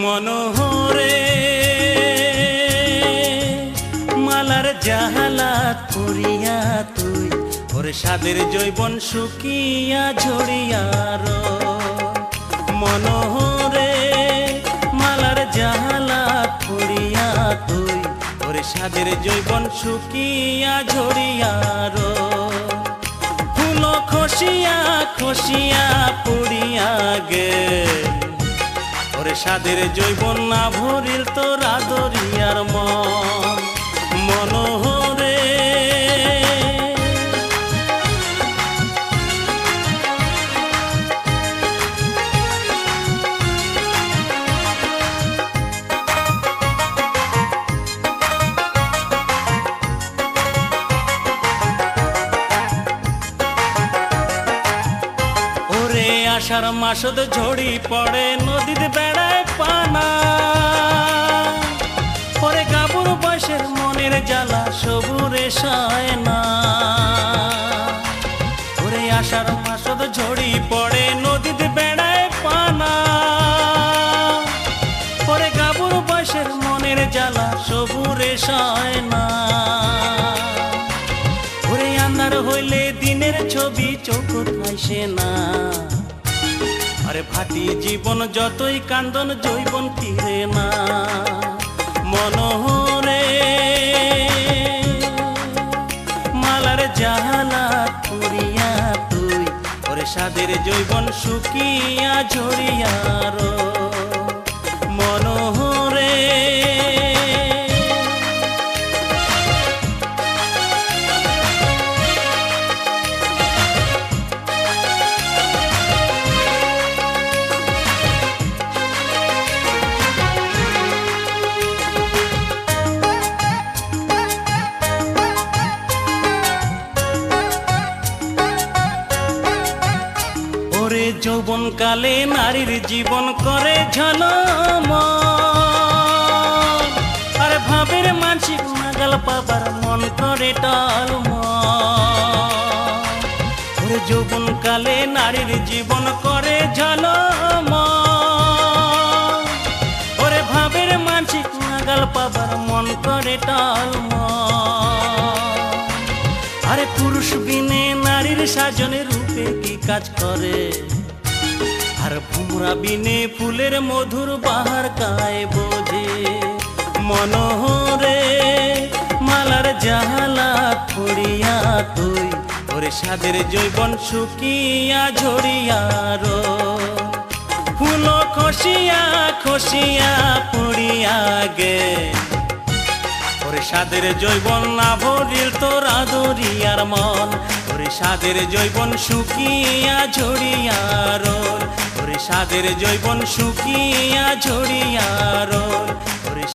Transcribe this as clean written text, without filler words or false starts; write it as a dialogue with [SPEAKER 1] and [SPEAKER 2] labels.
[SPEAKER 1] মনোহরে মালার জাহালাত করিয়া তুই ওরে সাদের জৈবন শুকিয়া ঝরিয়ার মনোহরে মালার জাহালাত করিয়া তুই ওরে সাদের জৈবন শুকিয়া ঝরিয়ার ফুল খসিয়া খসিয়া পড়িয়া গে ওরে সাদের জৈবন না ভরিল তোর আদরিয়ার মন মনোহরে আষাঢ় মাসদ ঝড়ি পড়ে নদীতে বেড়ায় পানা পরে গাবুর বয়সের মনের জ্বালা সবুরে সায় না ওরে আষাঢ় মাসদ ঝড়ি পড়ে নদীতে বেড়ায় পানা পরে গাবুর বয়সের মনের জ্বালা সবুরে সায় না ওরে আন্ধার হইলে দিনের ছবি চোখ ঠাইসে না আরে ভাটি জীবন যতই কান্দন জৈবন ফিরে না মনোহরে মালার জাহালাত করিয়া তুই ওরে সাদের জৈবন শুকিয়া ঝরিয়ার মনোহরে যৌবন কালে নারীর জীবন করে ঝলম আর ভাবের মানসিক নাগাল পাবার মন করে টালম যৌবন কালে নারীর জীবন করে ঝলম ওরে ভাবের মানসিক নাগাল পাবার মন করে টালম আরে পুরুষ বিনে নারীর সাজনের রূপে কি কাজ করে আর ভুমরা বিনে ফুলের মধুর বাহার গায়ে বোঝে মনোহরে মালার জাহালাত করিয়া তুই ওরে সাদের জৈবন শুকিয়া ঝরিয়ার ফুল খসিয়া খসিয়া পড়িয়া গে ওরে সাদের জৈবন না ভরিল তোর আদরিয়ার মন ওরে সাদের জৈবন শুকিয়া ঝরিয়ার ওরে সাদের জৈবন শুকিয়া ঝরিয়ার